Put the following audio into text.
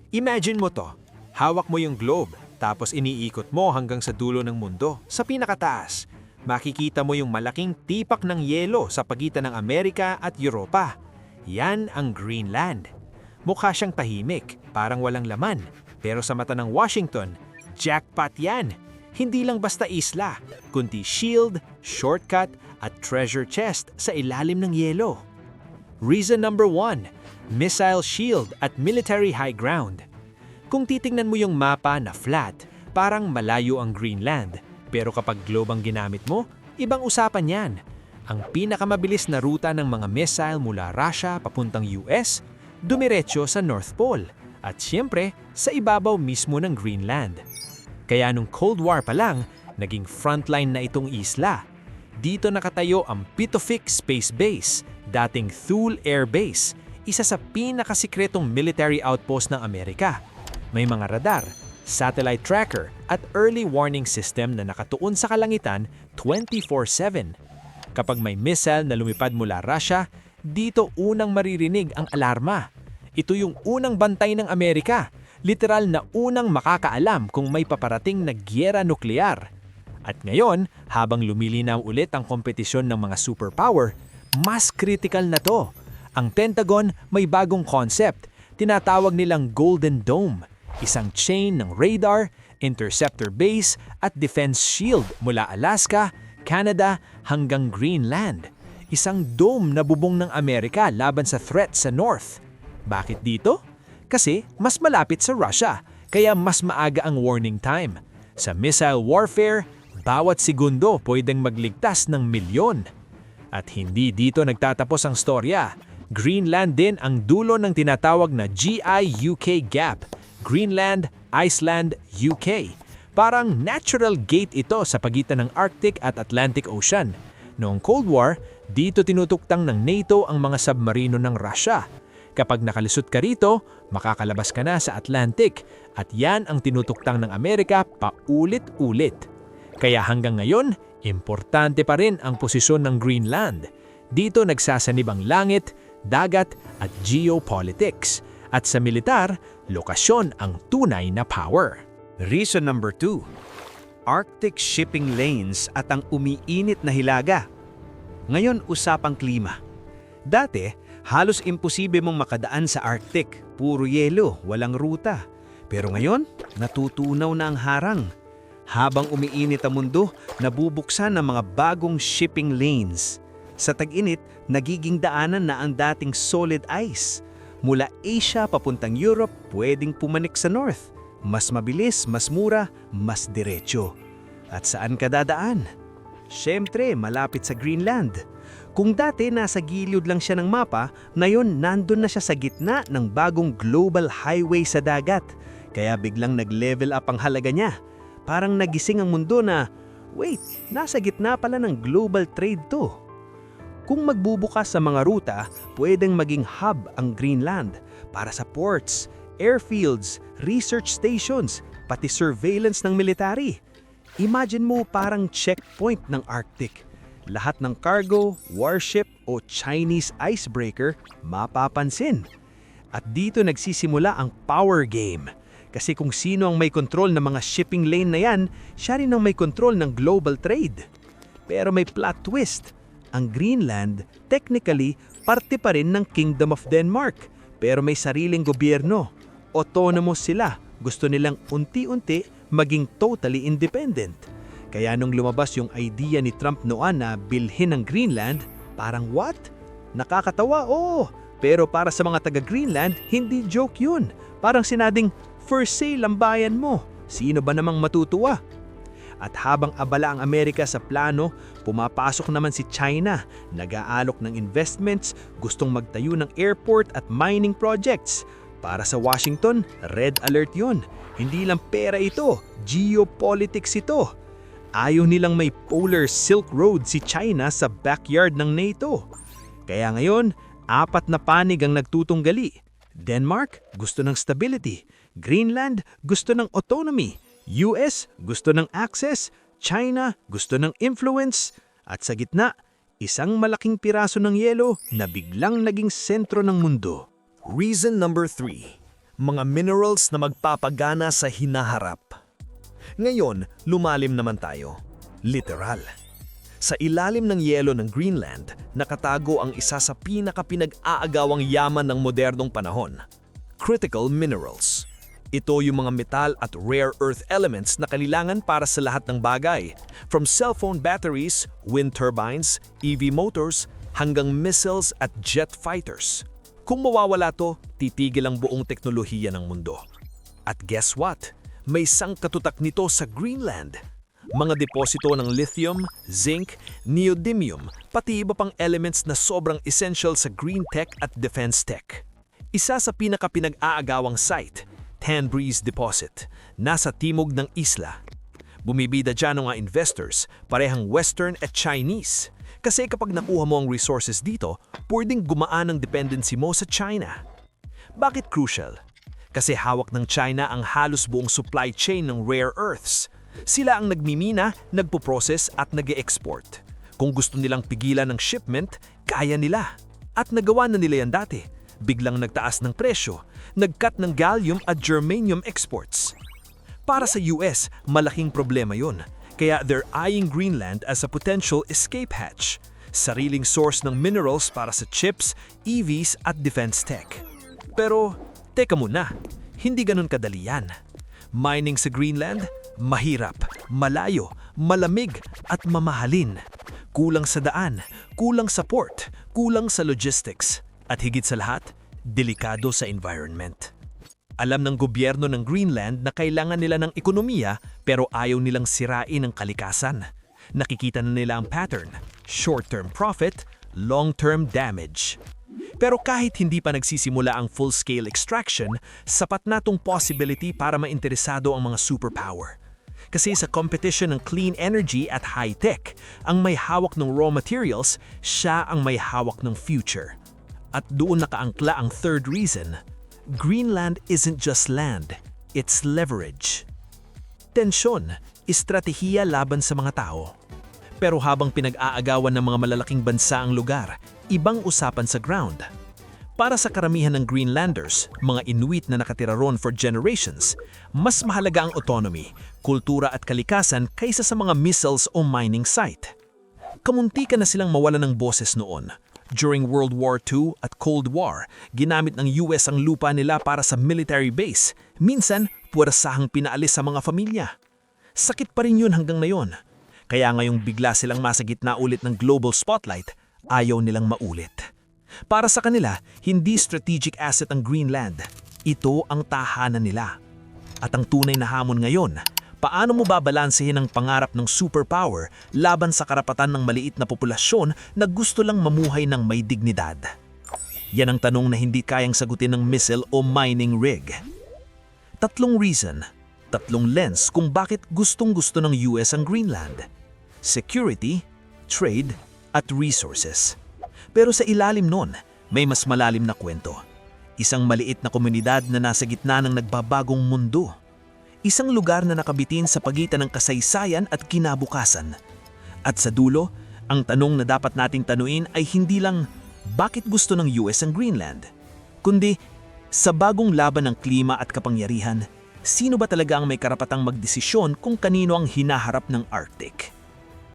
Imagine mo to, hawak mo yung globe, tapos iniikot mo hanggang sa dulo ng mundo, sa pinakataas. Makikita mo yung malaking tipak ng yelo sa pagitan ng Amerika at Europa. Yan ang Greenland. Mukha siyang tahimik, parang walang laman. Pero sa mata ng Washington, jackpot yan! Hindi lang basta isla, kundi shield, shortcut at treasure chest sa ilalim ng yelo. Reason number 1, missile shield at military high ground. Kung titingnan mo yung mapa na flat, parang malayo ang Greenland. Pero kapag globe ang ginamit mo, ibang usapan yan. Ang pinakamabilis na ruta ng mga missile mula Russia papuntang US, dumiretso sa North Pole. At siyempre, sa ibabaw mismo ng Greenland. Kaya nung Cold War pa lang, naging frontline na itong isla. Dito nakatayo ang Pituffik Space Base, dating Thule Air Base, isa sa pinakasikretong military outpost ng Amerika. May mga radar, satellite tracker at early warning system na nakatuon sa kalangitan 24/7. Kapag may missile na lumipad mula Russia, dito unang maririnig ang alarma. Ito yung unang bantay ng Amerika, literal na unang makakaalam kung may paparating na gyera nuklear. At ngayon, habang lumilinaw ulit ang kompetisyon ng mga superpower, mas critical na to. Ang Pentagon may bagong concept, tinatawag nilang Golden Dome, isang chain ng radar, interceptor base at defense shield mula Alaska, Canada hanggang Greenland. Isang dome na bubong ng Amerika laban sa threat sa North. Bakit dito? Kasi mas malapit sa Russia, kaya mas maaga ang warning time. Sa missile warfare, bawat segundo pwedeng magligtas ng milyon. At hindi dito nagtatapos ang storya. Greenland din ang dulo ng tinatawag na GI-UK Gap, Greenland, Iceland, UK. Parang natural gate ito sa pagitan ng Arctic at Atlantic Ocean. Noong Cold War, dito tinutuktang ng NATO ang mga submarino ng Russia. Kapag nakalisod ka rito, makakalabas ka na sa Atlantic at yan ang tinutuktang ng Amerika paulit-ulit. Kaya hanggang ngayon, importante pa rin ang posisyon ng Greenland. Dito nagsasanib ang langit, dagat at geopolitics. At sa militar, lokasyon ang tunay na power. Reason number 2, Arctic shipping lanes at ang umiinit na hilaga. Ngayon, usapang klima. Dati, halos imposible mong makadaan sa Arctic, puro yelo, walang ruta. Pero ngayon, natutunaw na ang harang. Habang umiinit ang mundo, nabubuksan ng mga bagong shipping lanes. Sa tag-init, nagiging daanan na ang dating solid ice. Mula Asia papuntang Europe, pwedeng pumanik sa North. Mas mabilis, mas mura, mas diretso. At saan ka dadaan? Siyempre, malapit sa Greenland. Kung dati nasa gilid lang siya ng mapa, ngayon nandun na siya sa gitna ng bagong global highway sa dagat. Kaya biglang nag-level up ang halaga niya. Parang nagising ang mundo na, wait, nasa gitna pala ng global trade to. Kung magbubukas sa mga ruta, pwedeng maging hub ang Greenland para sa ports, airfields, research stations, pati surveillance ng military. Imagine mo parang checkpoint ng Arctic. Lahat ng cargo, warship o Chinese icebreaker mapapansin. At dito nagsisimula ang power game. Kasi kung sino ang may control ng mga shipping lane na yan, siya rin ang may control ng global trade. Pero may plot twist. Ang Greenland, technically, parte pa rin ng Kingdom of Denmark. Pero may sariling gobyerno. Autonomous sila. Gusto nilang unti-unti maging totally independent. Kaya nung lumabas yung idea ni Trump noon na bilhin ng Greenland, parang what? Nakakatawa, oo. Pero para sa mga taga-Greenland, hindi joke yun. Parang sinading, for sale ang bayan mo. Sino ba namang matutuwa? At habang abala ang Amerika sa plano, pumapasok naman si China. Nag-aalok ng investments, gustong magtayo ng airport at mining projects. Para sa Washington, red alert yon. Hindi lang pera ito, geopolitics ito. Ayaw nilang may polar Silk Road si China sa backyard ng NATO. Kaya ngayon, 4 na panig ang nagtutunggali. Denmark gusto ng stability, Greenland gusto ng autonomy, US gusto ng access, China gusto ng influence, at sa gitna, isang malaking piraso ng yelo na biglang naging sentro ng mundo. Reason number 3, Mga minerals na magpapagana sa hinaharap. Ngayon, lumalim naman tayo. Literal. Sa ilalim ng yelo ng Greenland, nakatago ang isa sa pinaka-pinag-aagawang yaman ng modernong panahon. Critical minerals. Ito yung mga metal at rare earth elements na kailangan para sa lahat ng bagay. From cellphone batteries, wind turbines, EV motors, hanggang missiles at jet fighters. Kung mawawala to, titigil ang buong teknolohiya ng mundo. At guess what? May sangkatutak nito sa Greenland. Mga deposito ng lithium, zinc, neodymium, pati iba pang elements na sobrang essential sa green tech at defense tech. Isa sa pinaka-pinag-aagawang site, Tanbreeze Deposit, nasa timog ng isla. Bumibida dyan ang mga investors, parehang Western at Chinese. Kasi kapag nakuha mo ang resources dito, pwedeng gumaan ang dependency mo sa China. Bakit crucial? Kasi hawak ng China ang halos buong supply chain ng rare earths. Sila ang nagmimina, nagpo-process at nag-e-export. Kung gusto nilang pigilan ng shipment, kaya nila. At nagawa na nila yan dati. Biglang nagtaas ng presyo, nag-cut ng gallium at germanium exports. Para sa US, malaking problema yun. Kaya they're eyeing Greenland as a potential escape hatch. Sariling source ng minerals para sa chips, EVs at defense tech. Pero, teka muna, hindi ganun kadali yan. Mining sa Greenland, mahirap, malayo, malamig at mamahalin. Kulang sa daan, kulang sa port, kulang sa logistics. At higit sa lahat, delikado sa environment. Alam ng gobyerno ng Greenland na kailangan nila ng ekonomiya pero ayaw nilang sirain ang kalikasan. Nakikita na nila ang pattern, short-term profit, long-term damage. Pero kahit hindi pa nagsisimula ang full-scale extraction, sapat na tong possibility para mainteresado ang mga superpower. Kasi sa competition ng clean energy at high-tech, ang may hawak ng raw materials, siya ang may hawak ng future. At doon nakaangkla ang third reason, Greenland isn't just land, it's leverage. Tensyon, estratehiya laban sa mga tao. Pero habang pinag-aagawan ng mga malalaking bansa ang lugar, ibang usapan sa ground. Para sa karamihan ng Greenlanders, mga Inuit na nakatira ron for generations, mas mahalaga ang autonomy, kultura at kalikasan kaysa sa mga missiles o mining site. Kamunti na silang mawala ng boses noon. During World War II at Cold War, ginamit ng US ang lupa nila para sa military base. Minsan, puwersahang pinaalis sa mga pamilya. Sakit pa rin yun hanggang ngayon. Kaya ngayong bigla silang masa gitna ulit ng global spotlight, ayaw nilang maulit. Para sa kanila, hindi strategic asset ang Greenland. Ito ang tahanan nila. At ang tunay na hamon ngayon, paano mo babalansehin ang pangarap ng superpower laban sa karapatan ng maliit na populasyon na gusto lang mamuhay ng may dignidad? Yan ang tanong na hindi kayang sagutin ng missile o mining rig. Tatlong reason, tatlong lens kung bakit gustong-gusto ng US ang Greenland. Security, trade, at resources. Pero sa ilalim nun, may mas malalim na kwento. Isang maliit na komunidad na nasa gitna ng nagbabagong mundo. Isang lugar na nakabitin sa pagitan ng kasaysayan at kinabukasan. At sa dulo, ang tanong na dapat nating tanuin ay hindi lang bakit gusto ng US ang Greenland, kundi sa bagong laban ng klima at kapangyarihan, sino ba talaga ang may karapatang magdesisyon kung kanino ang hinaharap ng Arctic?